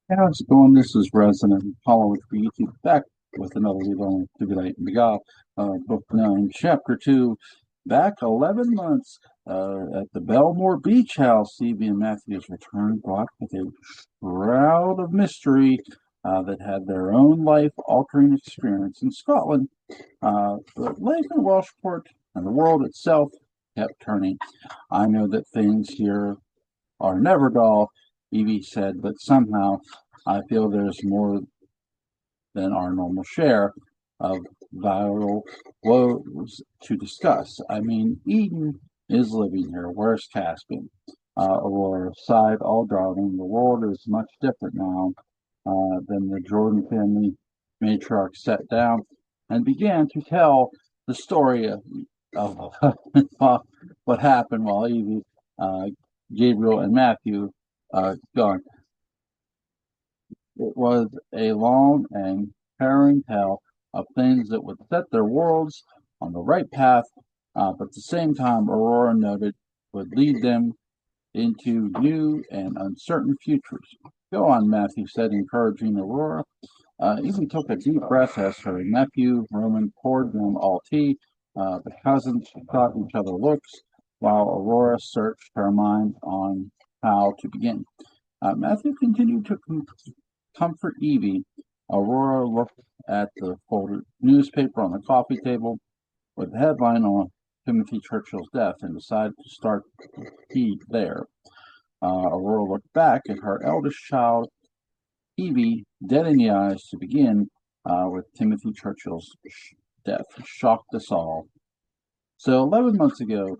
How's it going? This is Resident Apollo for YouTube back with another read on Beguile and Beguile, Book 9, Chapter 2. Back 11 months at the Belmore Beach House, Evie and Matthew's return brought with a shroud of mystery that had their own life-altering experience in Scotland. But life in Welshport and the world itself kept turning. I know that things here are never dull, Evie said, but somehow I feel there's more than our normal share of viral woes to discuss. I mean, Eden is living here. Where's Caspian? Aurora sighed, all darling. The world is much different now. Then the Jordan family matriarch sat down and began to tell the story of what happened while Evie, uh, Gabriel, and Matthew gone. It was a long and harrowing tale of things that would set their worlds on the right path, but at the same time, Aurora noted, would lead them into new and uncertain futures. Go on, Matthew said, encouraging Aurora. Evie took a deep breath as her nephew, Roman, poured them all tea. The cousins shot each other looks while Aurora searched her mind on how to begin. Matthew continued to comfort Evie. Aurora looked at the folded newspaper on the coffee table with the headline on Timothy Churchill's death and decided to start tea there. Aurora looked back at her eldest child, Evie, dead in the eyes to begin with Timothy Churchill's death. Shocked us all. So 11 months ago,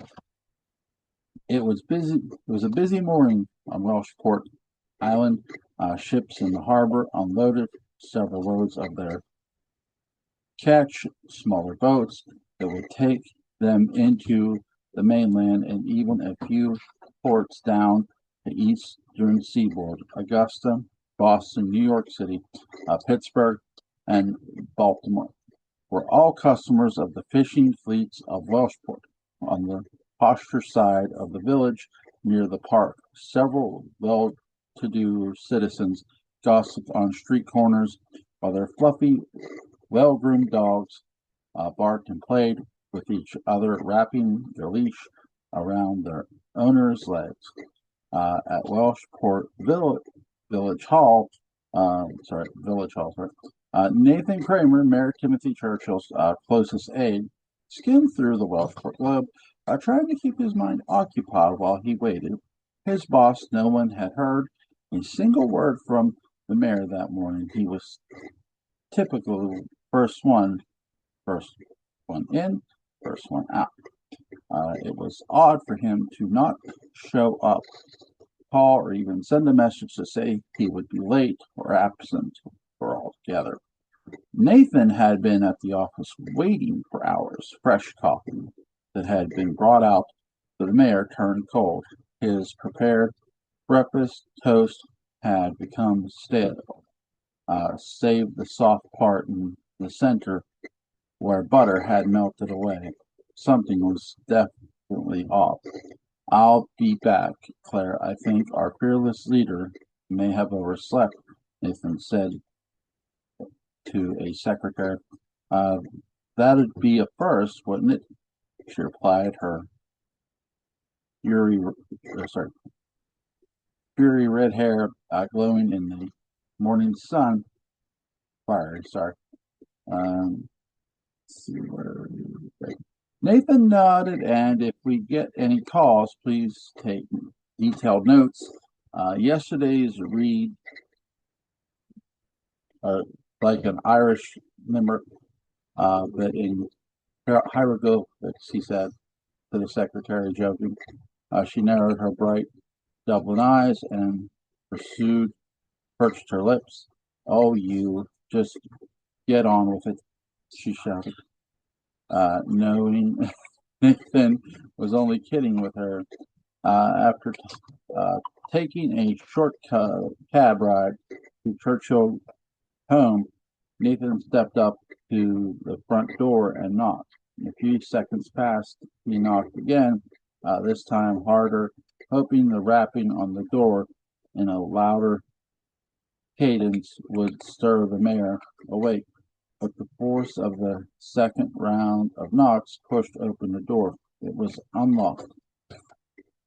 it was busy. It was a busy morning on Welshport Island. Ships in the harbor unloaded several loads of their catch, smaller boats that would take them into the mainland and even a few ports down the eastern seaboard: Augusta, Boston, New York City, Pittsburgh, and Baltimore were all customers of the fishing fleets of Welshport. On the posture side of the village, near the park, several well-to-do citizens gossiped on street corners while their fluffy, well-groomed dogs barked and played with each other, wrapping their leash around their owner's legs. At Welshport Village Hall, Village Hall, sorry, Nathan Kramer, Mayor Timothy Churchill's closest aide, skimmed through the Welshport Globe, trying to keep his mind occupied while he waited. His boss, no one had heard a single word from the mayor that morning. He was typically first one in, first one out. It was odd for him to not show up, call, or even send a message to say he would be late or absent or altogether. Nathan had been at the office waiting for hours. Fresh coffee that had been brought out to the mayor turned cold. His prepared breakfast toast had become stale, save the soft part in the center where butter had melted away. Something was definitely off. I'll be back, Claire. I think our fearless leader may have overslept, Nathan said to a secretary. Uh, that'd be a first, wouldn't it? She replied, her fury, sorry, fury red hair glowing in the morning sun. Fiery, sorry. Let's see where. Nathan nodded, and if we get any calls, please take detailed notes. Yesterday's read, like an Irish limerick, but in hieroglyphics, he said to the secretary, joking. She narrowed her bright Dublin eyes and perched her lips. Oh, you, just get on with it, she shouted, knowing Nathan was only kidding with her. After taking a short cab ride to Churchill home, Nathan stepped up to the front door and knocked. A few seconds passed. He knocked again, this time harder, hoping the rapping on the door in a louder cadence would stir the mayor awake, but the force of the second round of knocks pushed open the door. It was unlocked.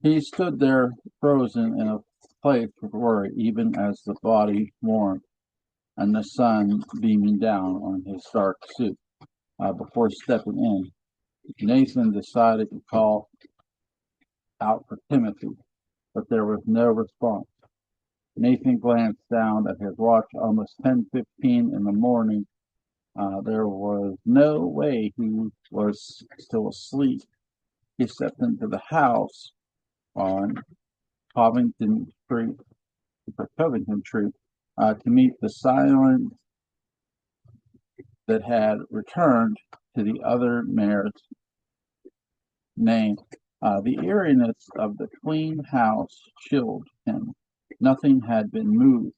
He stood there, frozen in a place with worry, even as the body warmed and the sun beaming down on his dark suit. Before stepping in, Nathan decided to call out for Timothy, but there was no response. Nathan glanced down at his watch, almost 10:15 in the morning. There was no way he was still asleep. He stepped into the house on Covington Street, Covington Street, to meet the silence that had returned to the other mayor's name. The eeriness of the clean house chilled him. Nothing had been moved.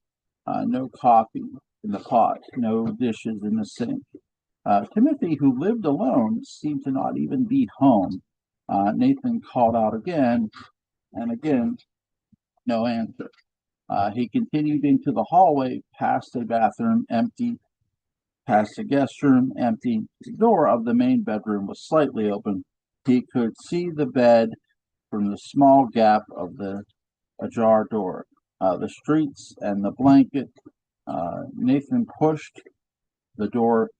No coffee in the pot, no dishes in the sink. Timothy, who lived alone, seemed to not even be home. Nathan called out again and again, no answer. He continued into the hallway, past a bathroom, empty, past a guest room, empty. The door of the main bedroom was slightly open. He could see the bed from the small gap of the ajar door. The streets and the blanket. Nathan pushed the door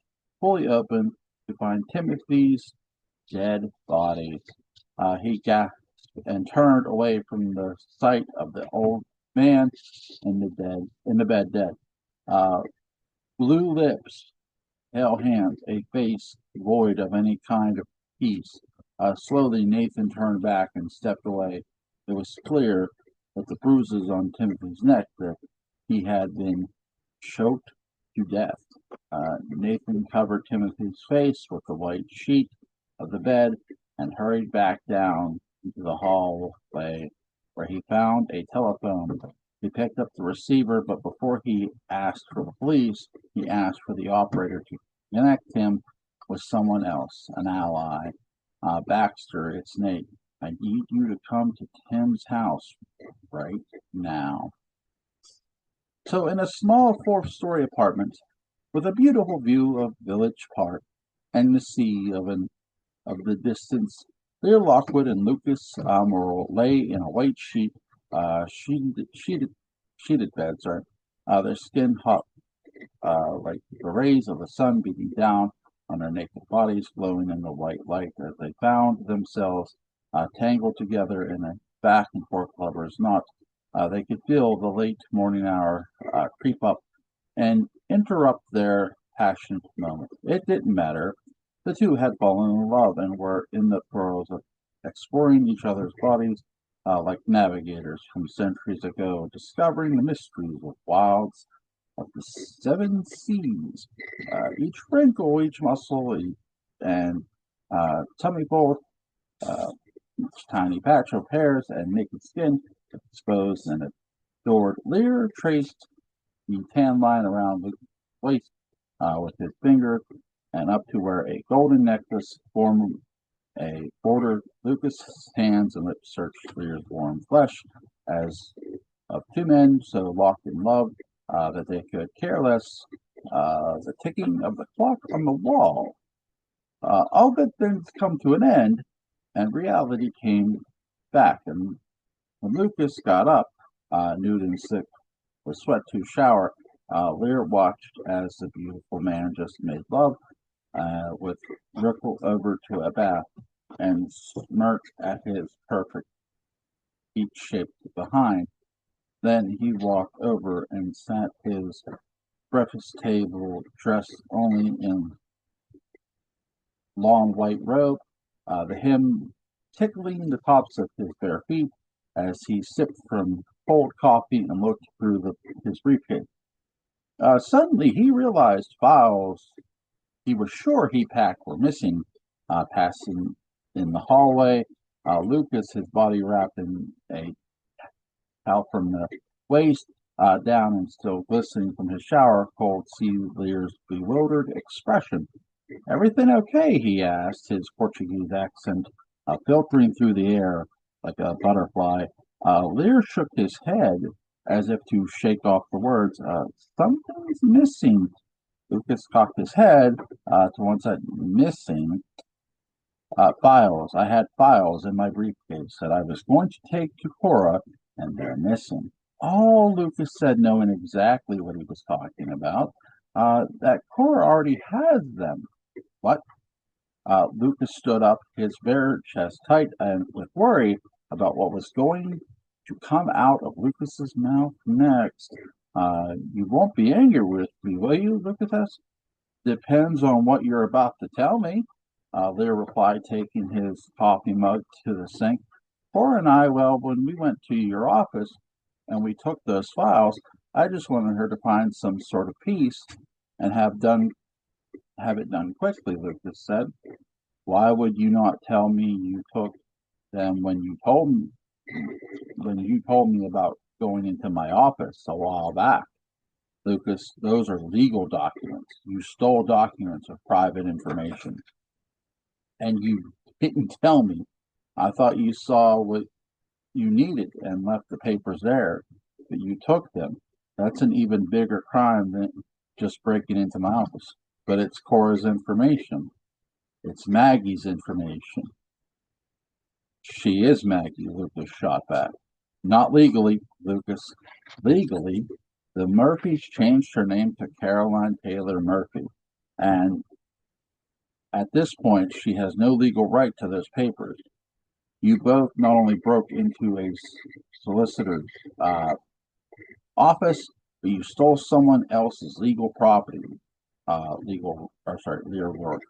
fully open to find Timothy's dead body. He gasped and turned away from the sight of the old man in the bed dead. Blue lips, pale hands, a face void of any kind of peace. Slowly Nathan turned back and stepped away. It was clear that the bruises on Timothy's neck that he had been choked to death. Nathan covered Timothy's face with the white sheet of the bed and hurried back down into the hallway where he found a telephone. He picked up the receiver, but before he asked for the police, he asked for the operator to connect him with someone else, an ally. Baxter, it's Nate. I need you to come to Tim's house right now. So in a small fourth-story apartment with a beautiful view of Village Park and the sea of the distance, Lear Lockwood and Lucas Morrill lay in a white sheeted bed, their skin hot like the rays of the sun beating down on their naked bodies, glowing in the white light as they found themselves tangled together in a back and forth lover's knot. They could feel the late morning hour creep up and interrupt their passionate moment. It didn't matter. The two had fallen in love and were in the throes of exploring each other's bodies like navigators from centuries ago, discovering the mysteries of wilds of the seven seas. Each wrinkle, each muscle, and tummy fold, each tiny patch of hairs and naked skin exposed and adored. Lear traced the tan line around the waist with his finger and up to where a golden necklace formed a border. Lucas's hands and lips searched Lear's warm flesh as of two men so locked in love that they could care less the ticking of the clock on the wall. All good things come to an end, and reality came back. And when Lucas got up, nude and sick with sweat to shower, Lear watched as the beautiful man just made love with ripple over to a bath and smirked at his perfect peach-shaped behind. Then he walked over and sat his breakfast table dressed only in long white robe, the hem tickling the tops of his bare feet as he sipped from cold coffee and looked through his briefcase. Suddenly he realized files he was sure he packed were missing. Passing in the hallway, Lucas, his body wrapped in a towel from the waist down and still glistening from his shower, cold see Lear's bewildered expression. "Everything okay?" he asked, his Portuguese accent filtering through the air like a butterfly. Lear shook his head. As if to shake off the words. Something's missing. Lucas cocked his head to one side. Missing? Files. I had files in my briefcase that I was going to take to Cora, and they're missing. Oh, Lucas said, knowing exactly what he was talking about. That Cora already has them. What? Lucas stood up, his bare chest tight and with worry about what was going to come out of Lucas's mouth next. You won't be angry with me, will you? Lucas asked. Depends on what you're about to tell me, Lear replied, taking his coffee mug to the sink. Cora and I, well, when we went to your office and we took those files, I just wanted her to find some sort of peace and have it done quickly, Lucas said. Why would you not tell me you took them when you told me about going into my office a while back? Lucas, those are legal documents. You stole documents of private information. And you didn't tell me. I thought you saw what you needed and left the papers there, but you took them. That's an even bigger crime than just breaking into my office. But it's Cora's information. It's Maggie's information. She is Maggie, Lucas shot back. Not legally, Lucas. Legally, the Murphys changed her name to Caroline Taylor Murphy. And at this point, she has no legal right to those papers. You both not only broke into a solicitor's office, but you stole someone else's legal property. Lear work.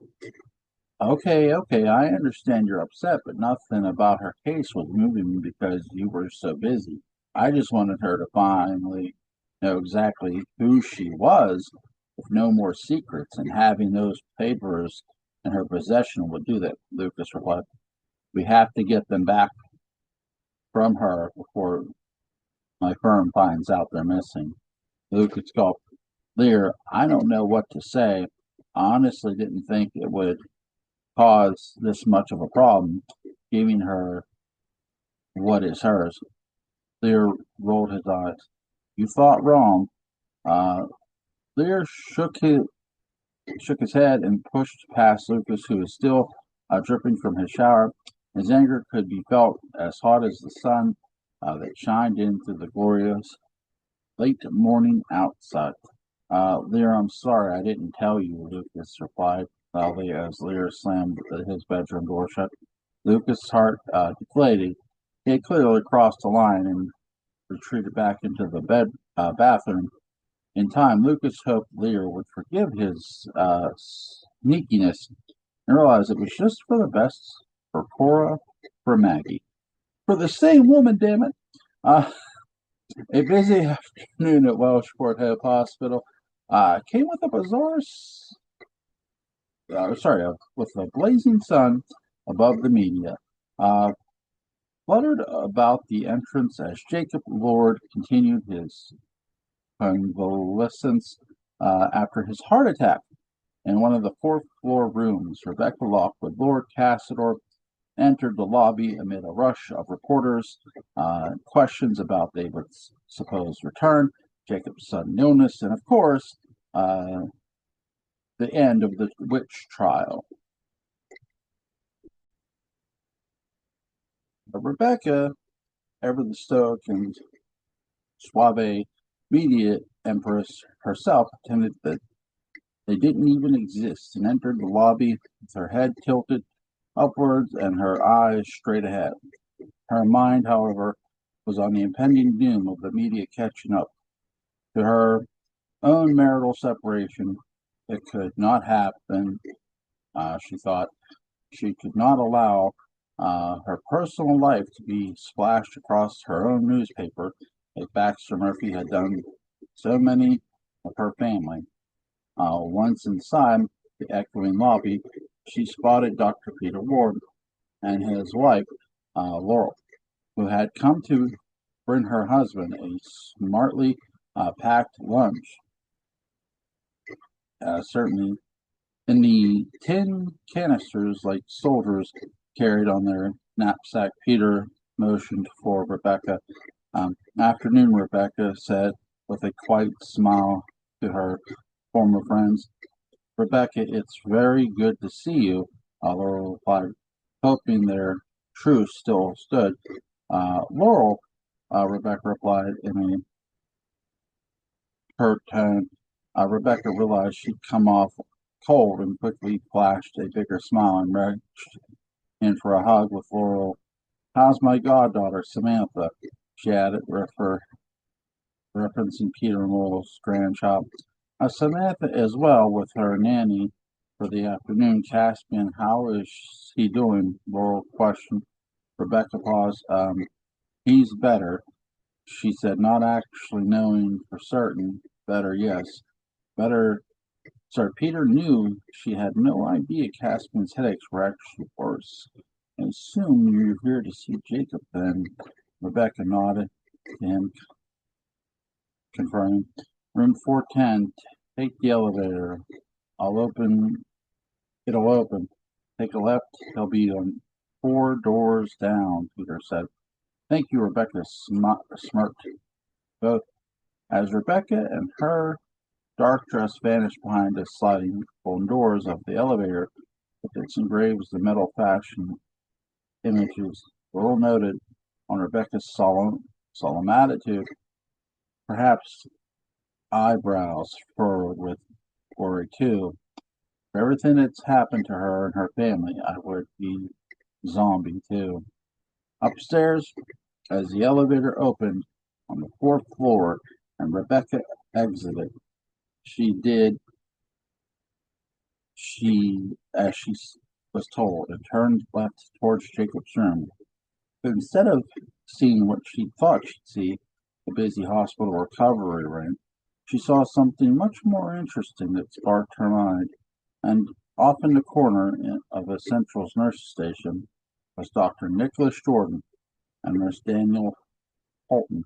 Okay, I understand you're upset, but nothing about her case was moving me because you were so busy. I just wanted her to finally know exactly who she was with no more secrets, and having those papers in her possession would do that, Lucas replied. We have to get them back from her before my firm finds out they're missing. Lucas gulped. Lear, I don't know what to say. I honestly didn't think it would cause this much of a problem, giving her what is hers. Lear rolled his eyes. You thought wrong. Lear shook his head and pushed past Lucas, who was still dripping from his shower. His anger could be felt as hot as the sun that shined in through the glorious late morning outside. Lear, I'm sorry I didn't tell you, Lucas replied loudly as Lear slammed his bedroom door shut. Lucas' heart deflated. He had clearly crossed the line and retreated back into the bathroom. In time, Lucas hoped Lear would forgive his sneakiness and realize it was just for the best for Cora, for Maggie. For the same woman, damn it. A busy afternoon at Welshport Hope Hospital came with a with a blazing sun above the media. Fluttered about the entrance as Jacob Lord continued his convalescence after his heart attack. In one of the fourth floor rooms, Rebecca Lockwood, Lord Castledor, entered the lobby amid a rush of reporters, questions about David's supposed return, Jacob's sudden illness, and of course, the end of the witch trial. But Rebecca, ever the stoic and suave media empress herself, pretended that they didn't even exist and entered the lobby with her head tilted upwards and her eyes straight ahead. Her mind, however, was on the impending doom of the media catching up to her own marital separation. It could not happen, she thought. She could not allow her personal life to be splashed across her own newspaper, as Baxter Murphy had done so many of her family. Once inside the echoing lobby, she spotted Dr. Peter Ward and his wife, Laurel, who had come to bring her husband a smartly packed lunch. Certainly, in the tin canisters like soldiers carried on their knapsack, Peter motioned for Rebecca. Afternoon, Rebecca said with a quiet smile to her former friends. Rebecca, it's very good to see you, Laurel replied, hoping their truce still stood. Laurel, Rebecca replied in a hurt tone. Rebecca realized she'd come off cold and quickly flashed a bigger smile and reached in for a hug with Laurel. How's my goddaughter, Samantha? She added, referencing Peter and Laurel's grandchild. Samantha as well with her nanny for the afternoon. Caspian, how is he doing? Laurel questioned. Rebecca paused. He's better, she said, not actually knowing for certain. Better, yes. Better. Sorry, Peter knew she had no idea Caspian's headaches were actually worse. I assume you're here to see Jacob then. Rebecca nodded to him, confirming. Room 410. Take the elevator. I'll open. It'll open. Take a left. He'll be on 4 doors down, Peter said. Thank you, Rebecca smirked. Both as Rebecca and her dark dress vanished behind the sliding folding doors of the elevator with its engraved the metal fashion images. Laurel noted on Rebecca's solemn attitude, perhaps eyebrows furrowed with worry too. For everything that's happened to her and her family, I would be zombie too. Upstairs, as the elevator opened on the 4th floor and Rebecca exited, she did as she was told and turned left towards Jacob's room. But instead of seeing what she thought she'd see, the busy hospital recovery room, she saw something much more interesting that sparked her mind. And off in the corner of the Central's nurse station was Dr. Nicholas Jordan and Nurse Daniel Holton.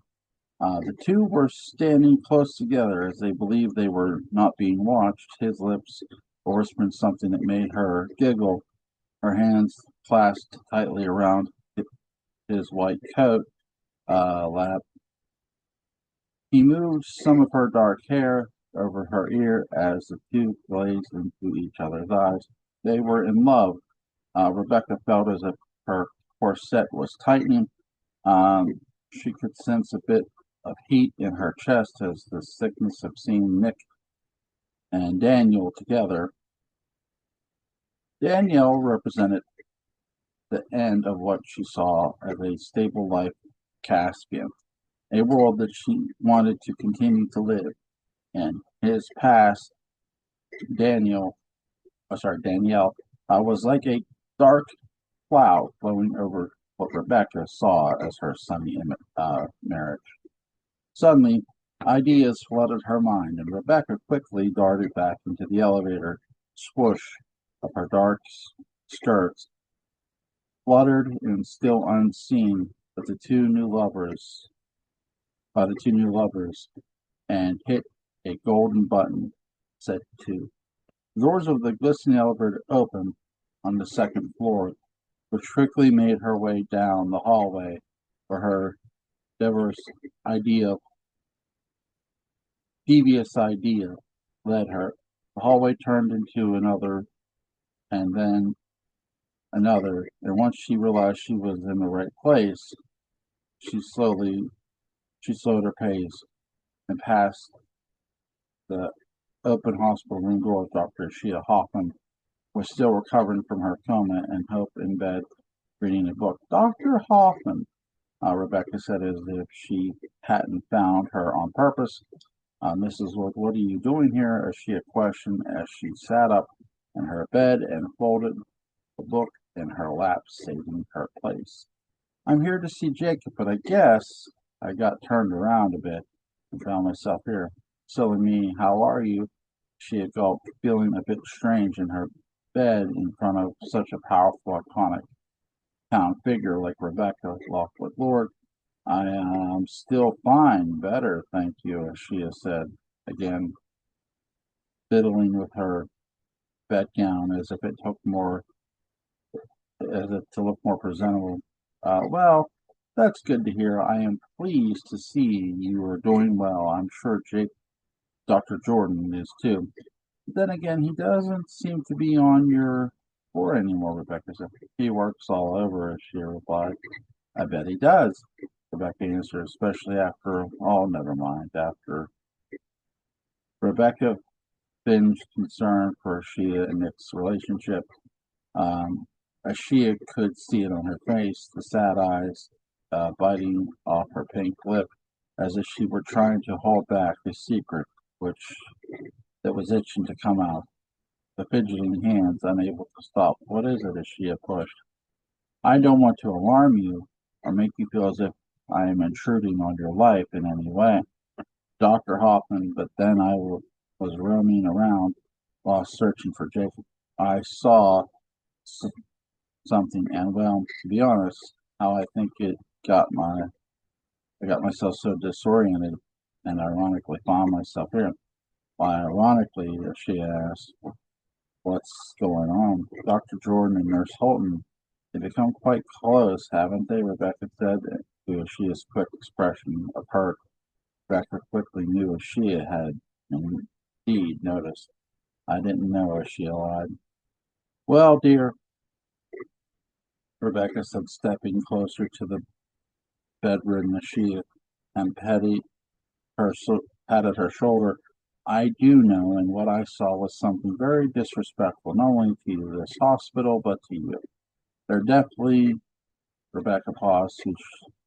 The two were standing close together as they believed they were not being watched. His lips were whispering something that made her giggle, her hands clasped tightly around his white coat lap. He moved some of her dark hair over her ear as the two gazed into each other's eyes. They were in love. Rebecca felt as if her corset was tightening. She could sense a bit of heat in her chest as the sickness of seeing Nick and Daniel together. Danielle represented the end of what she saw as a stable life Caspian, a world that she wanted to continue to live in. His past, Danielle, was like a dark cloud flowing over what Rebecca saw as her sunny marriage. Suddenly, ideas flooded her mind, and Rebecca quickly darted back into the elevator. Swoosh of her dark skirts fluttered and still unseen by the two new lovers, and hit a golden button set to. The doors of the glistening elevator opened on the 2nd floor, which quickly made her way down the hallway where her diverse idea devious idea led her. The hallway turned into another and then another, and once she realized she was in the right place, she slowed her pace and passed the open hospital room door. Dr. Sheila Hoffman was still recovering from her coma and Hope in bed reading a book. Dr. Hoffman, Rebecca said as if she hadn't found her on purpose. Mrs. Lord, what are you doing here? She had questioned as she sat up in her bed and folded the book in her lap, saving her place. I'm here to see Jacob, but I guess I got turned around a bit and found myself here. Silly me, how are you? She had gulped, feeling a bit strange in her bed in front of such a powerful, iconic town figure like Rebecca Lockwood Lord. I am still fine, better, thank you, as she has said, again, fiddling with her bedgown as if it took more, as if to look more presentable. Well, That's good to hear. I am pleased to see you are doing well. I'm sure Dr. Jordan is too. Then again, he doesn't seem to be on your floor anymore, Rebecca said. He works all over us, she replied. I bet he does, Rebecca answered, especially after, oh, never mind, after Rebecca Finn's concern for Shia and Nick's relationship. Ashia could see it on her face, the sad eyes biting off her pink lip, as if she were trying to hold back the secret which that was itching to come out. The fidgeting hands unable to stop. What is it? Ashia pushed. I don't want to alarm you or make you feel as if I am intruding on your life in any way, Dr. Hoffman, but then was roaming around while searching for Jacob. I saw something, and well, to be honest, how I think it got my I got myself so disoriented and ironically found myself here. Why, ironically, she asked, what's going on? Dr. Jordan and Nurse Holton, they've become quite close, haven't they? Rebecca said, to Ashia's quick expression of hurt. Rebecca quickly knew Ashia had indeed noticed. I didn't know, Ashia lied. Well, dear, Rebecca said, stepping closer to the bedridden Ashia and patted her shoulder. I do know, and what I saw was something very disrespectful, not only to this hospital, but to you. They're definitely, Rebecca paused to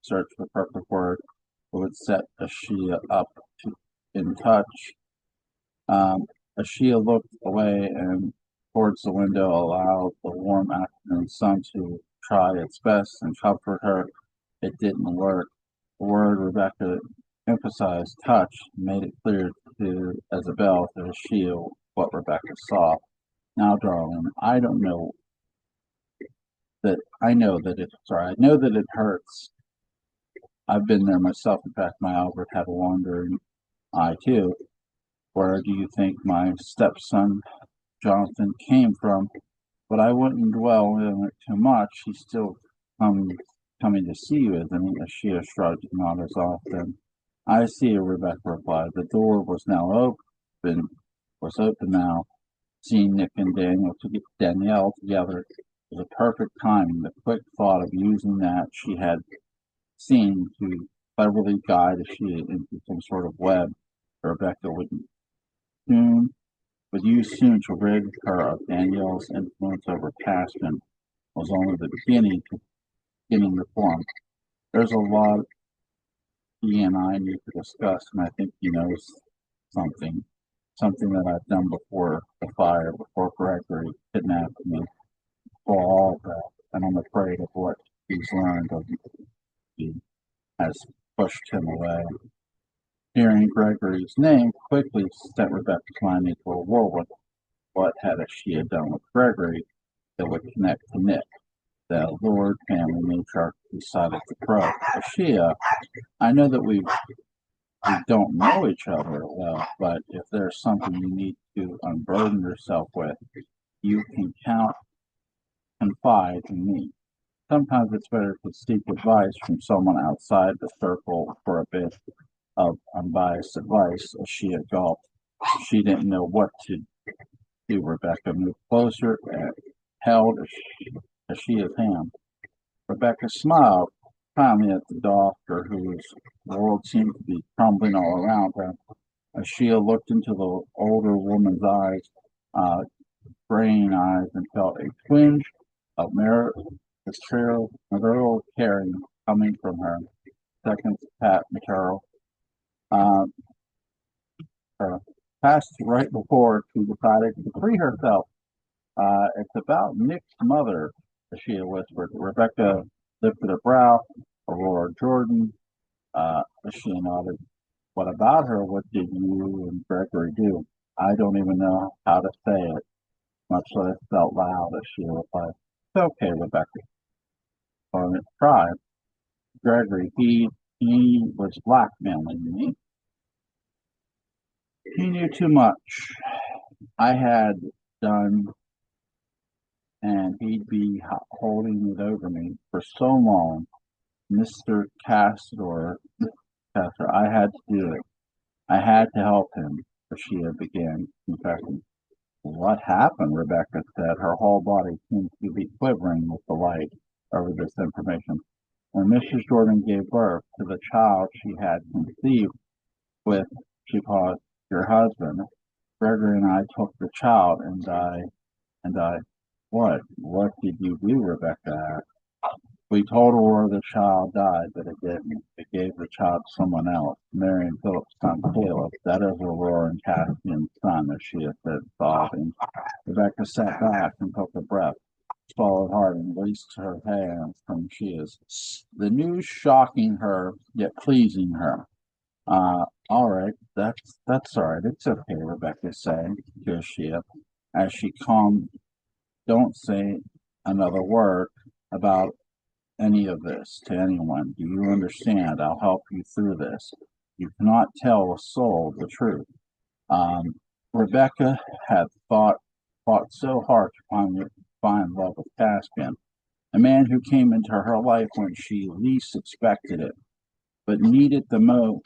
search for the perfect word that would set Ashia up in touch. Ashia looked away and towards the window, allowed the warm afternoon sun to try its best and comfort her. It didn't work. The word Rebecca emphasized, touch, made it clear to Isabel to Ashia what Rebecca saw. Now, darling, I know that it hurts. I've been there myself. In fact, my Albert had a wandering eye too. Where do you think my stepson Jonathan came from? But I wouldn't dwell on it too much. He's still come, coming to see you, isn't he? Ashia shrugged, not as often. I see, Rebecca replied. The door was open now. Seeing Nick and Danielle together was a perfect timing. The quick thought of using that she had seen to cleverly guide Ashia into some sort of web Rebecca soon would use soon to rid her of Danielle's influence over Paston was only the beginning to form. There's a lot he and I need to discuss, and I think he knows something. Something that I've done before the fire, before Gregory kidnapped me, for all of that. And I'm afraid of what he's learned of me has pushed him away. Hearing Gregory's name quickly sent Rebecca's mind into a whirlwind. What had she done with Gregory that would connect to Nick? The Lord family matriarch decided to probe. Ashia, I know that we don't know each other well, but if there's something you need to unburden yourself with, you can confide in me. Sometimes it's better to seek advice from someone outside the circle for a bit of unbiased advice. Ashia gulped. She didn't know what to do. Rebecca moved closer and held Ashia's hand. Rebecca smiled kindly at the doctor, whose world seemed to be crumbling all around her. Ashia looked into the older woman's graying eyes, and felt a twinge of maternal caring coming from her. Seconds uh, passed right before she decided to free herself. It's about Nick's mother, Ashia whispered. Rebecca lifted her brow. Aurora Jordan, Ashia nodded. What about her? What did you and Gregory do? I don't even know how to say it, much less out loud, Ashia replied. It's okay, Rebecca. Try. Gregory, he was blackmailing me. He knew too much. I had done, and he'd be holding it over me for so long. Mr. Castor, I had to do it. I had to help him, Rashida began confessing. What happened? Rebecca said. Her whole body seemed to be quivering with delight over this information. When Mrs. Jordan gave birth to the child she had conceived with, she paused, your husband, Gregory and I took the child, and I, what did you do, Rebecca asked. We told Aurora the child died, but it didn't. It gave the child to someone else. Mary and Philip's son Caleb. That is Aurora and Caspian's son, as she had said, sobbing. Rebecca sat back and took a breath, swallowed hard, and released her hands from Shia's. The news shocking her, yet pleasing her. All right, that's all right. It's okay, Rebecca said to Shia, as she calmed. Don't say another word about any of this to anyone. Do you understand? I'll help you through this. You cannot tell a soul the truth. Um, Rebecca had fought so hard to find love with Caspian, a man who came into her life when she least expected it, but needed the most.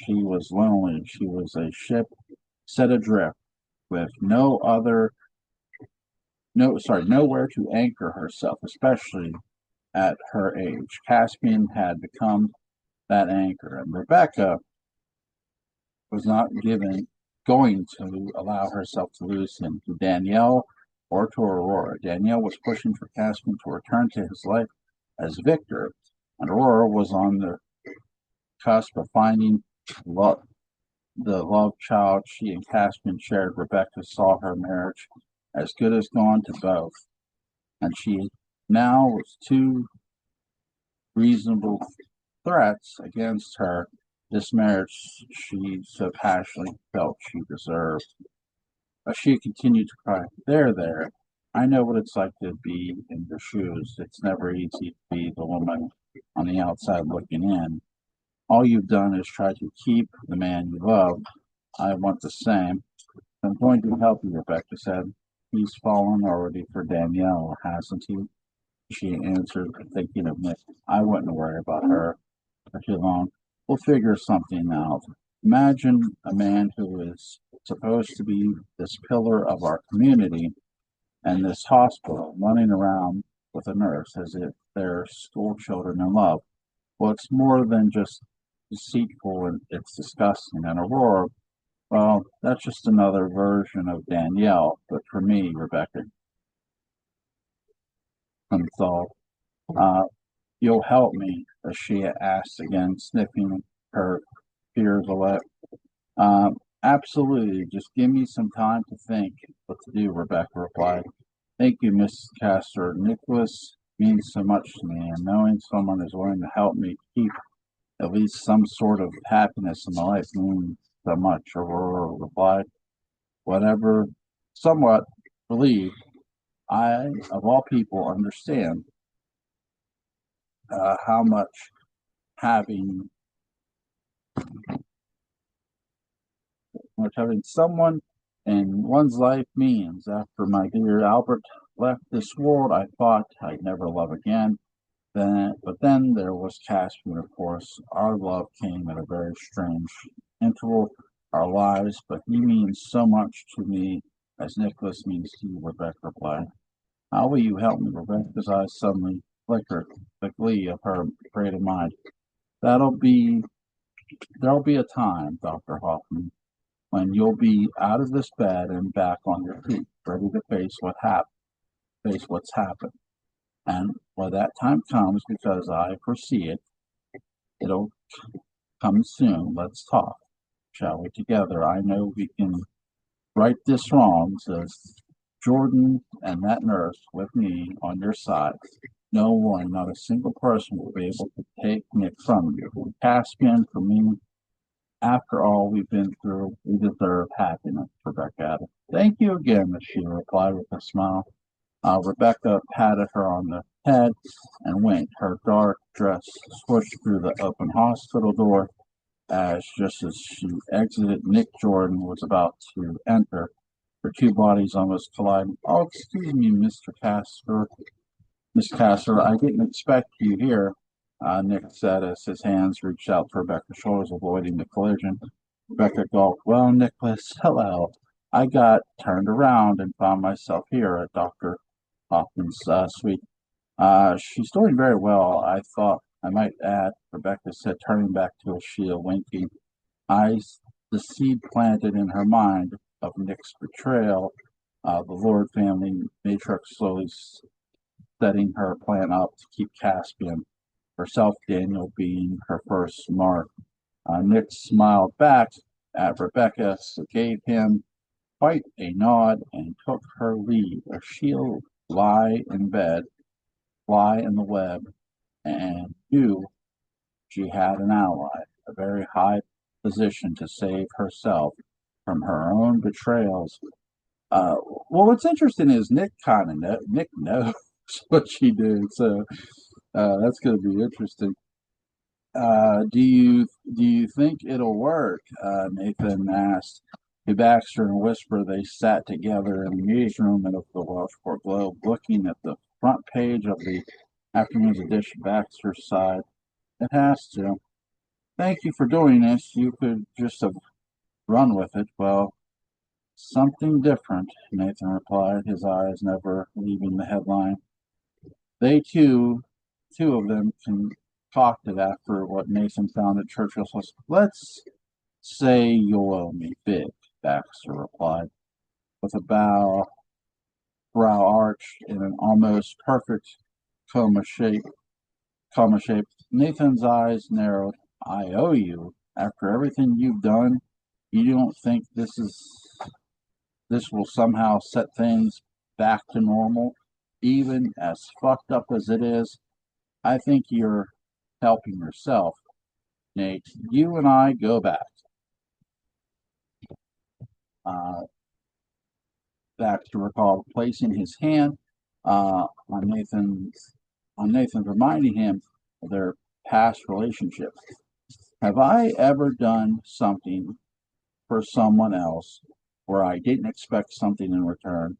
She was lonely. She was a ship set adrift with nowhere to anchor herself, especially at her age. Caspian had become that anchor, and Rebecca was not going to allow herself to lose him to Danielle or to Aurora. Danielle was pushing for Caspian to return to his life as victor, and Aurora was on the cusp of finding love, the love child she and Caspian shared. Rebecca saw her marriage as good as gone to both, and she now was two reasonable threats against her. This marriage she so passionately felt she deserved. But she continued to cry, there. I know what it's like to be in your shoes. It's never easy to be the woman on the outside looking in. All you've done is try to keep the man you love. I want the same. I'm going to help you, Rebecca said. He's fallen already for Danielle, hasn't he? She answered, thinking of Nick. I wouldn't worry about her for too long. We'll figure something out. Imagine a man who is supposed to be this pillar of our community and this hospital running around with a nurse as if they're school children in love. Well, it's more than just deceitful and it's disgusting. And Aurora, well, that's just another version of Danielle. But for me, Rebecca, unsolved. Uh, you'll help me, as she asked again, sniffing her fears away. Absolutely. Just give me some time to think what to do, Rebecca replied. Thank you, Mrs. Castor. Nicholas means so much to me, and knowing someone is willing to help me keep at least some sort of happiness in my life means so much, Aurora replied. Whatever, somewhat relieved, I, of all people, understand how having having someone in one's life means. After my dear Albert left this world, I thought I'd never love again. But then there was Caspian, of course. Our love came at a very strange interval, our lives, but he means so much to me as Nicholas means to you, Rebecca replied. How will you help me? Rebecca's eyes suddenly flickered, the glee of her creative mind. That'll be there'll be a time, Dr. Hoffman, when you'll be out of this bed and back on your feet, ready to face what's happened. And when that time comes, because I foresee it, it'll come soon. Let's talk, shall we, together? I know we can right this wrong, says Jordan and that nurse with me on your side. No one, not a single person will be able to take Nick from you. Caspian, for me, after all we've been through, we deserve happiness, Rebecca added. Thank you again, she replied with a smile. Rebecca patted her on the head and winked. Her dark dress swished through the open hospital door just as she exited. Nick Jordan was about to enter. Her two bodies almost collided. Oh, excuse me, Mr. Casper. Miss Casser, I didn't expect you here, Nick said as his hands reached out for Rebecca's shoulders, avoiding the collision. Rebecca gulped. Well, Nicholas, hello. I got turned around and found myself here at Dr. Hoffman's suite. She's doing very well, I thought I might add, Rebecca said, turning back to Ashia, winking. Eyes the seed planted in her mind of Nick's betrayal. The Lord family matriarch slowly setting her plan up to keep Caspian, herself Daniel being her first mark. Nick smiled back at Rebecca, gave him quite a nod, and took her leave. She'll lie in bed, fly in the web, and knew she had an ally, a very high position to save herself from her own betrayals. Uh, well, what's interesting is Nick knows what she did, so that's going to be interesting. Do you think it'll work? Nathan asked. To Baxter and Whisper, they sat together in the newsroom of the Welshport Globe, looking at the front page of the afternoon's edition. Baxter sighed. It has to. Thank you for doing this. You could just have run with it. Well, something different, Nathan replied, his eyes never leaving the headline. They two of them concocted after what Nathan found at Churchill's house. Let's say you'll owe me big, Baxter replied, with a brow arched in an almost perfect coma shape. Nathan's eyes narrowed. I owe you. After everything you've done, you don't think this will somehow set things back to normal, even as fucked up as it is? I think you're helping yourself, Nate. You and I go back. Uh, Baxter recalled placing his hand on Nathan, reminding him of their past relationship. Have I ever done something for someone else where I didn't expect something in return?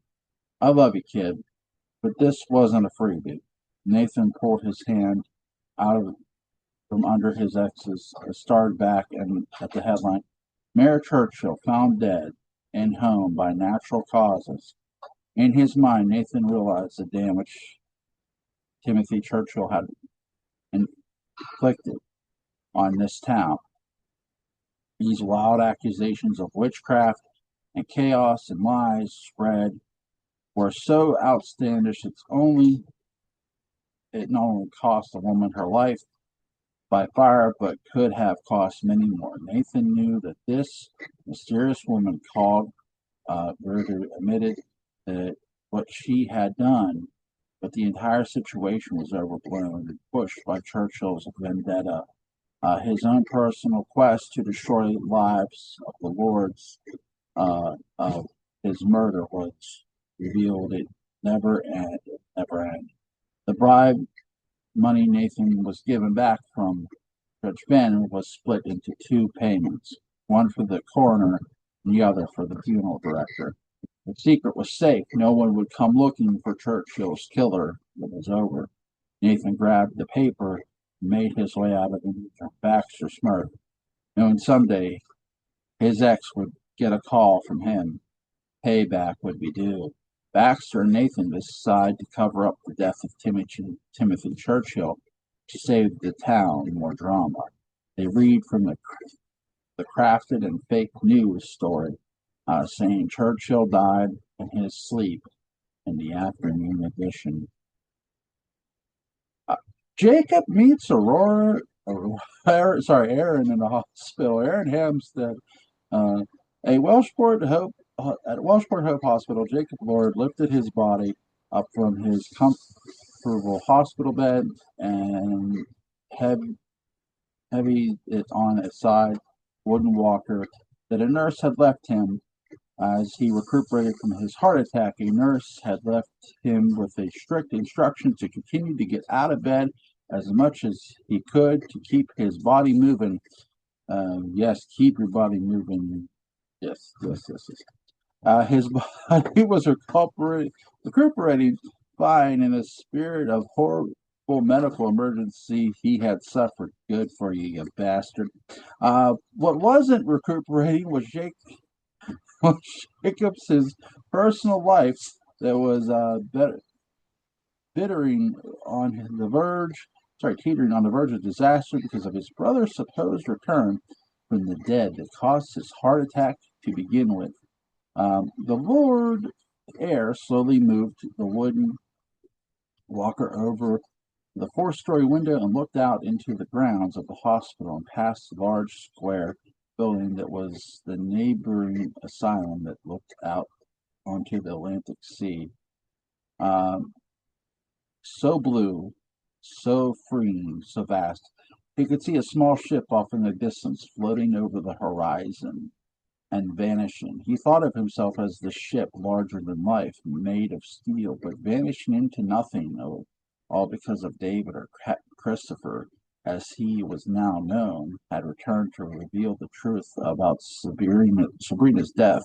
I love you, kid, but this wasn't a freebie. Nathan pulled his hand out of from under his ex's, starred back and at the headline. Mayor Churchill found dead in home by natural causes. In his mind, Nathan realized the damage Timothy Churchill had inflicted on this town. These wild accusations of witchcraft and chaos and lies spread were so outlandish it not only cost a woman her life by fire, but could have cost many more. Nathan knew that this mysterious woman called Gertrude admitted that what she had done, but the entire situation was overblown and pushed by Churchill's vendetta. His own personal quest to destroy lives of the lords of his murder was revealed. It never ended. The bribe money Nathan was given back from Judge Ben was split into two payments, one for the coroner and the other for the funeral director. The secret was safe. No one would come looking for Churchill's killer. It was over. Nathan grabbed the paper and made his way out of the room. Baxter smirked, knowing someday his ex would get a call from him. Payback would be due. Baxter and Nathan decided to cover up the death of Timothy Churchill to save the town more drama. They read from the crafted and fake news story saying Churchill died in his sleep in the afternoon edition. Jacob meets Aaron in the hospital. Aaron Hampstead, a Welshport Hope at Welshport Hope Hospital. Jacob Lord lifted his body up from his comfortable hospital bed and heavy it on its side wooden walker that a nurse had left him as he recuperated from his heart attack. A nurse had left him with a strict instruction to continue to get out of bed as much as he could to keep his body moving. Yes, keep your body moving. Yes. His body was recuperating spine in a spirit of horrible medical emergency he had suffered. Good for you, you bastard. What wasn't recuperating was was Jacob's his personal life that was bittering on the verge, teetering on the verge of disaster because of his brother's supposed return from the dead that caused his heart attack to begin with. The Lord Air slowly moved the wooden walker over the four-story window and looked out into the grounds of the hospital and past the large square building that was the neighboring asylum that looked out onto the Atlantic Sea. Um, so blue, so freeing, so vast. He could see a small ship off in the distance floating over the horizon and vanishing. He thought of himself as the ship larger than life, made of steel, but vanishing into nothing, all because of David or Christopher, as he was now known, had returned to reveal the truth about Sabrina's death.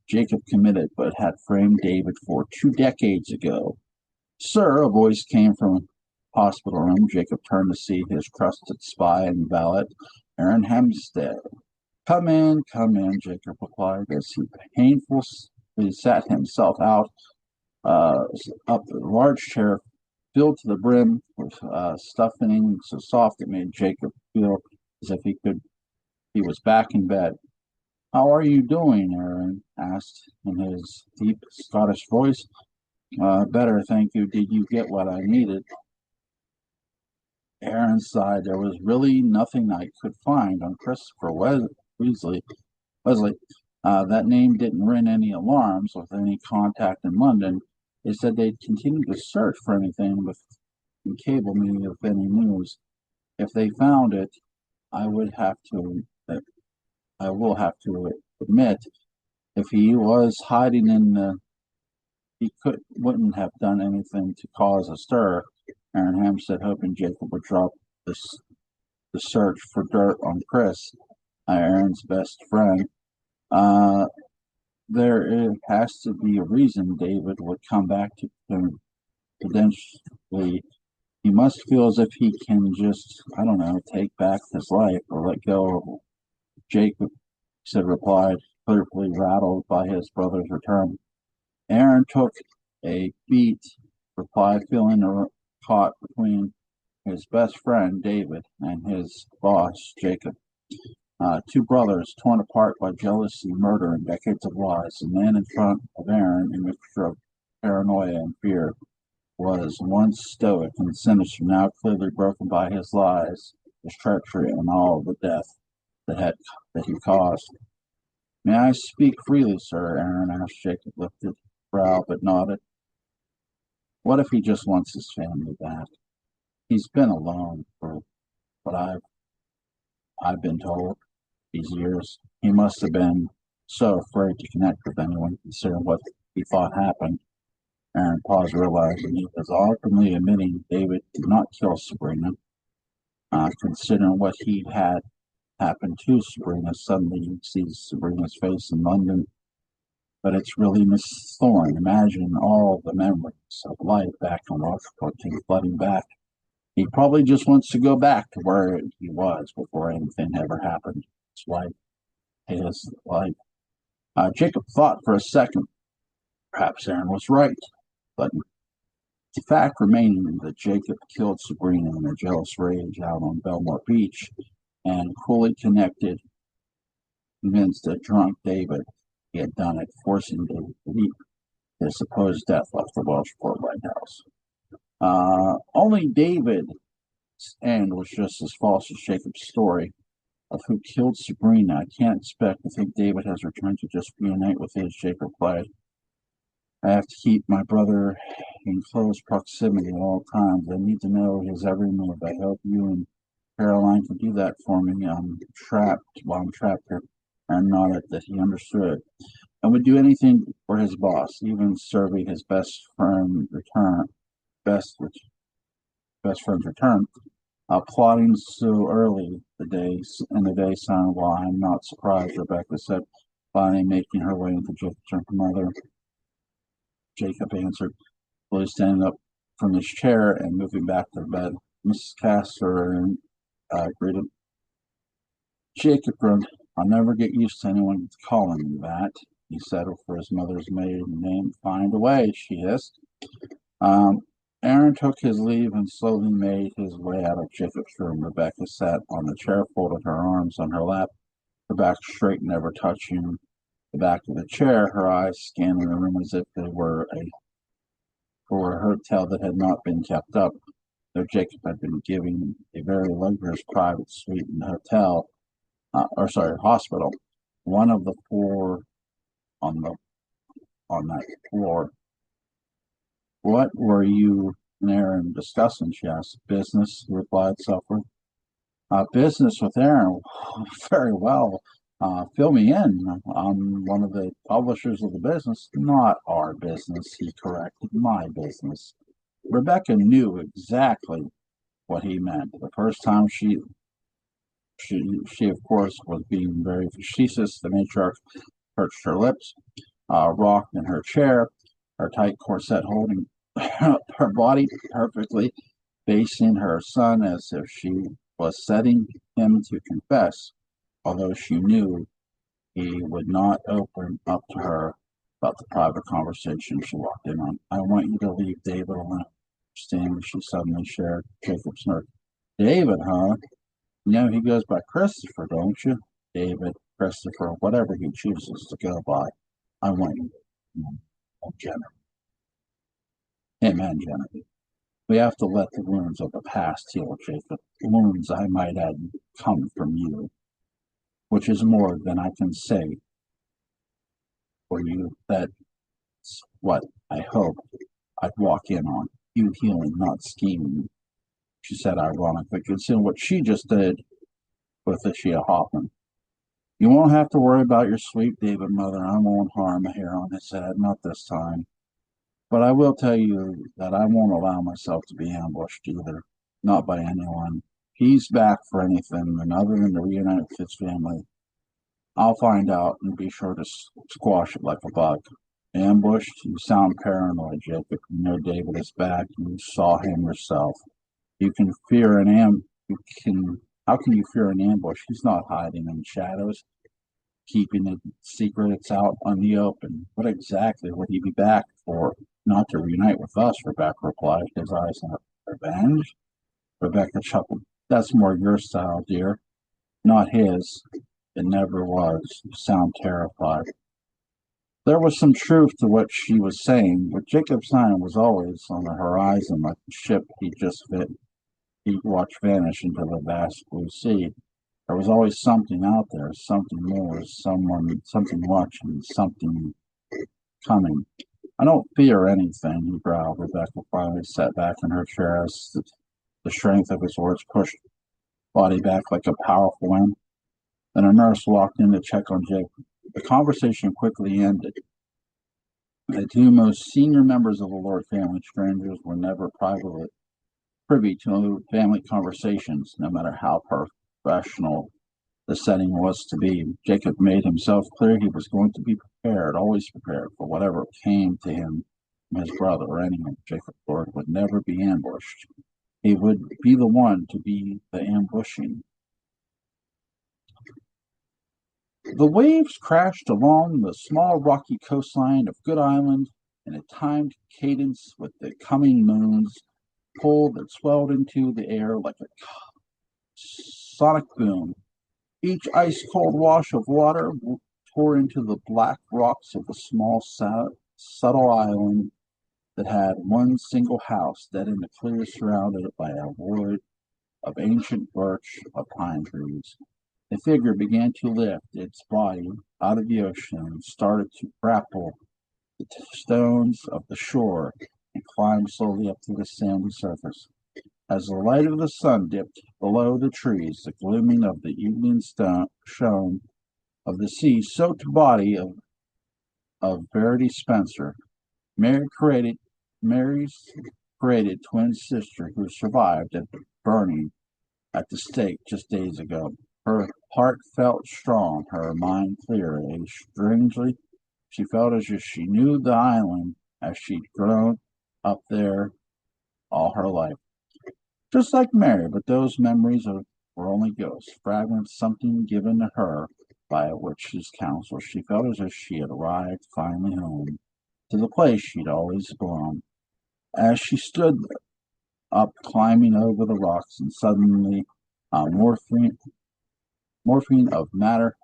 Jacob committed, but had framed David for 2 decades ago. Sir, a voice came from the hospital room. Jacob turned to see his trusted spy and valet, Aaron Hempstead. Come in, Jacob replied as he painfully sat himself up the large chair filled to the brim with stuffing so soft it made Jacob feel as if he was back in bed. How are you doing? Aaron asked in his deep Scottish voice. Better, thank you. Did you get what I needed? Aaron sighed. There was really nothing I could find on Christopher Wesley. That name didn't ring any alarms with any contact in London. They said they'd continue to search for anything and cable me if any news. If they found it, I would have to. I will have to admit, if he was hiding in the wouldn't have done anything to cause a stir. Aaron Hampstead, hoping Jacob would drop the search for dirt on Chris, Aaron's best friend. There has to be a reason David would come back to him potentially. He must feel as if he can just, I don't know, take back his life or let go of Jacob, said replied, clearly rattled by his brother's return. Aaron took a beat reply, feeling caught between his best friend, David, and his boss, Jacob. Two brothers torn apart by jealousy, murder, and decades of lies. The man in front of Aaron, a mixture of paranoia and fear, was once stoic and sinister, now clearly broken by his lies, his treachery, and all the death that he caused. May I speak freely, sir? Aaron asked. Jacob lifted brow but nodded. What if he just wants his family back? He's been alone for what I've been told these years. He must have been so afraid to connect with anyone, considering what he thought happened. Aaron paused, realizing he was openly admitting David did not kill Sabrina. Considering what he had happened to Sabrina, suddenly he sees Sabrina's face in London. But it's really Miss Thorne. Imagine all the memories of life back in Washington came flooding back. He probably just wants to go back to where he was before anything ever happened. His life. Jacob thought for a second. Perhaps Aaron was right, but the fact remaining that Jacob killed Sabrina in a jealous rage out on Belmore Beach and coolly convinced a drunk David he had done it, forcing David to leave his supposed death left the Welshport lighthouse. Only David's end was just as false as Jacob's story of who killed Sabrina. I can't expect to think David has returned to just reunite with his Jacob play. I have to keep my brother in close proximity at all times. I need to know his every move. I hope you and Caroline can do that for me. I'm trapped here. And nodded that he understood and would do anything for his boss, even serving his best friend's return. Plotting so early the day sounded well. I'm not surprised, Rebecca said, finally making her way into Jacob's mother. Jacob answered, Slowly standing up from his chair and moving back to the bed. Mrs. Castor greeted. Jacob groaned. "I'll never get used to anyone calling me that," he settled for his mother's maiden name. "Find a way," she hissed. Um, Aaron took his leave and slowly made his way out of Jacob's room. Rebecca sat on the chair, folded her arms on her lap, her back straight, never touching the back of the chair, her eyes scanning the room as if they were for a hotel that had not been kept up, though Jacob had been giving a very luxurious private suite in the hospital, one of the four on the on that floor. "What were you and Aaron discussing?" she asked. "Business," he replied softly. "Business with Aaron? Very well. Fill me in. I'm one of the publishers of the business." "Not our business," he corrected. "My business." Rebecca knew exactly what he meant. The first time she of course was being very facetious. The matriarch perched her lips, rocked in her chair, her tight corset holding her body perfectly, facing her son as if she was setting him to confess, although she knew he would not open up to her about the private conversation she walked in on. "I want you to leave David alone," she suddenly shared Jacob's nerve. "David, huh? You know he goes by Christopher, don't you?" "David, Christopher, whatever he chooses to go by. I want you to Jenna. Amen, Jenna. We have to let the wounds of the past heal, Jacob. Wounds, I might add, come from you, which is more than I can say for you. That's what I hope I'd walk in on. You healing, not scheming," she said ironically, considering what she just did with Ishia Hoffman. "You won't have to worry about your sweet David, Mother. I won't harm a hair on his head, not this time. But I will tell you that I won't allow myself to be ambushed either, not by anyone. He's back for anything, and other than to reunite with his family, I'll find out and be sure to squash it like a bug." "Ambushed? You sound paranoid, Jacob. You know David is back. You saw him yourself. You can fear an you can. How can you fear an ambush? He's not hiding in the shadows, keeping it secret. It's out on the open. What exactly would he be back for? Not to reunite with us," Rebecca replied, his eyes on revenge. Rebecca chuckled. "That's more your style, dear, not his. It never was. You sound terrified." There was some truth to what she was saying, but Jacob's eye was always on the horizon like the ship he'd watched vanish into the vast blue sea. There was always something out there, something more, something watching, something coming. "I don't fear anything," he growled. Rebecca finally sat back in her chair as the strength of his words pushed body back like a powerful wind. Then a nurse walked in to check on Jake. The conversation quickly ended. The two most senior members of the Lord family, strangers, were never privately privy to family conversations, no matter how professional the setting was to be. Jacob made himself clear he was going to be prepared, always prepared, for whatever came to him from his brother or anyone. Jacob Lord would never be ambushed. He would be the one to be the ambushing. The waves crashed along the small rocky coastline of Good Island in a timed cadence with the coming moon's pull that swelled into the air like a sonic boom. Each ice-cold wash of water tore into the black rocks of the small, subtle island that had one single house dead in the clear, surrounded by a wood of ancient birch of pine trees. The figure began to lift its body out of the ocean and started to grapple the stones of the shore and climb slowly up to the sandy surface. As the light of the sun dipped below the trees, the glooming of the evening shone of the sea soaked body of Verity Spencer, Mary's created twin sister who survived at the burning at the stake just days ago. Her heart felt strong, her mind clear, strangely she felt as if she knew the island as she'd grown up there all her life. Just like Mary, but those were only ghosts, fragments, something given to her by a witch's counsel. She felt as if she had arrived finally home, to the place she'd always belonged. As she stood up, climbing over the rocks, and suddenly morphine of matter,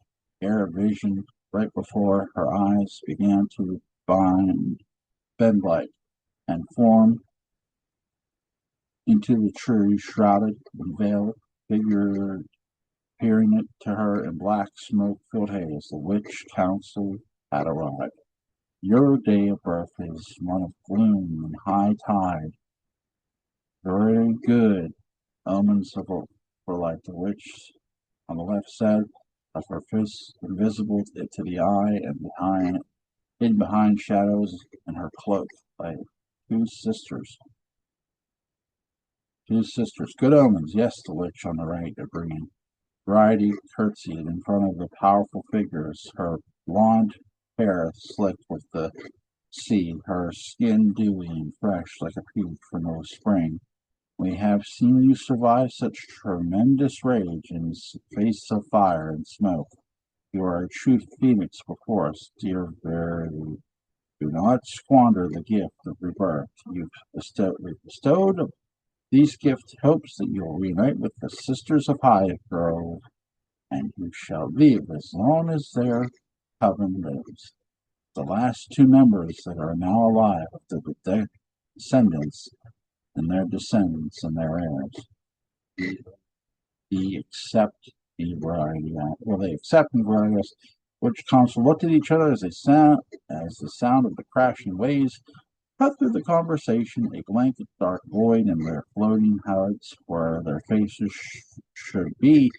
air vision right before her eyes began to bend light and form into the tree shrouded and veiled figure peering it to her in black smoke-filled haze. The witch council had arrived. Your day of birth is one of gloom and high tide. Very good omens for life. The witch on the left said, of her fist invisible to the eye and hidden behind shadows in her cloak by two sisters. Two sisters. Good omens. Yes, the witch on the right agreed. Variety curtsied in front of the powerful figures, her blonde hair slicked with the sea, her skin dewy and fresh like a peach from the spring. We have seen you survive such tremendous rage in face of fire and smoke. You are a true phoenix before us, dear Verity. Do not squander the gift of rebirth you've bestowed these gifts hopes that you will reunite with the sisters of Highgrove, and you shall live as long as their coven lives. The last two members that are now alive of the descendants and their descendants and their heirs. They accept the variety. Well, they accept the variety. Which council looked at each other as the sound of the crashing waves cut through the conversation, a blanket dark void in their floating huts where their faces should be.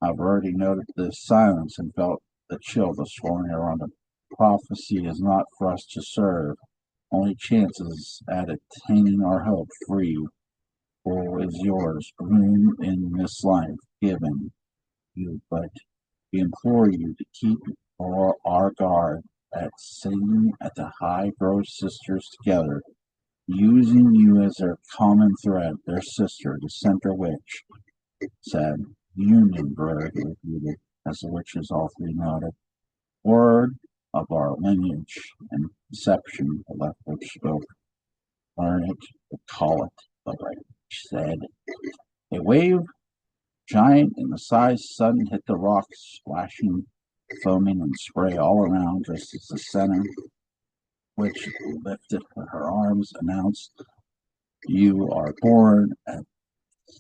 I've already noted this silence and felt the chill that swirling around the prophecy is not for us to serve. Only chances at attaining our hope free. Full is yours, bloom in this life given you, but we implore you to keep our guard at sitting at the High Grove sisters together, using you as their common thread, their sister, the center witch, said. Union, Verity repeated, as the witches all three nodded. Word of our lineage and deception, the left witch spoke. Learn it, but call it, the right witch said. A wave, giant in the size sun, hit the rocks, splashing, foaming, and spray all around, just as the center witch lifted her arms, announced, You are born at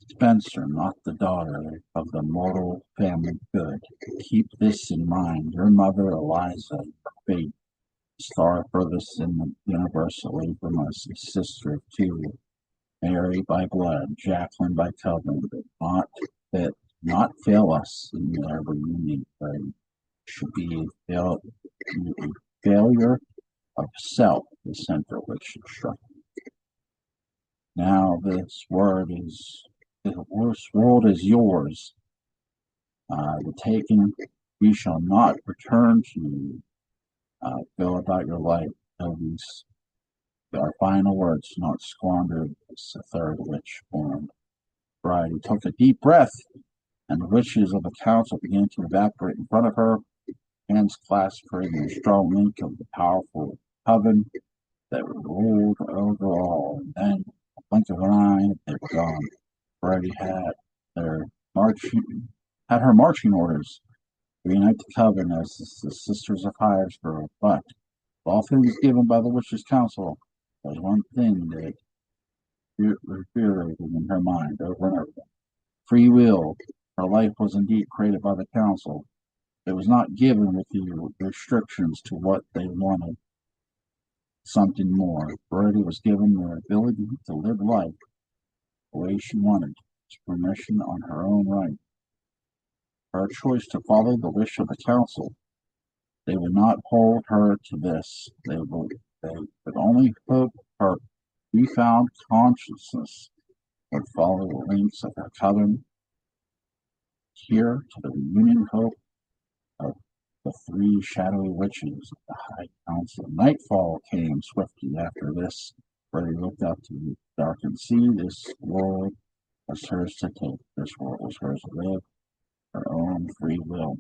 Spencer, not the daughter of the mortal family good. Keep this in mind. Your mother, Eliza, your fate, star furthest in the universe away from us, a sister of two, Mary by blood, Jacqueline by covenant, but not fail us in their reunion. But should be a failure of self, the center which struck. Now this world is yours. The taking, we shall not return to you. Go about your life. Know these our final words, not squandered. As the third witch formed. Variety took a deep breath, and the witches of the council began to evaporate in front of her, hands clasped, creating a strong link of the powerful coven that ruled over all. And then, a blink of an eye, they were gone. Variety their marching had her marching orders to reunite the coven as the sisters of Highgrove, but of all things given by the witches' council, there was one thing that reverberated in her mind over and over. Free will. Her life was indeed created by the council. It was not given with the restrictions to what they wanted. Something more. Verity was given the ability to live life the way she wanted, to permission on her own right. Her choice to follow the wish of the council. They would not hold her to this. They could only hope her refound consciousness would follow the links of her coven here to the reunion hope of the three shadowy witches of the High Council. Nightfall came swiftly after this. Freddy looked out to the darkened sea. This world was hers to take. This world was hers to live, her own free will.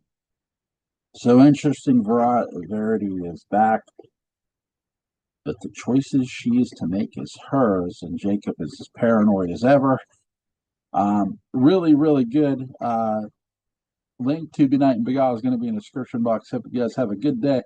So interesting. Verity is back, but the choices she is to make is hers, and Jacob is as paranoid as ever. Really, really good. Link to Benight and Beguile is going to be in the description box. Hope you guys have a good day.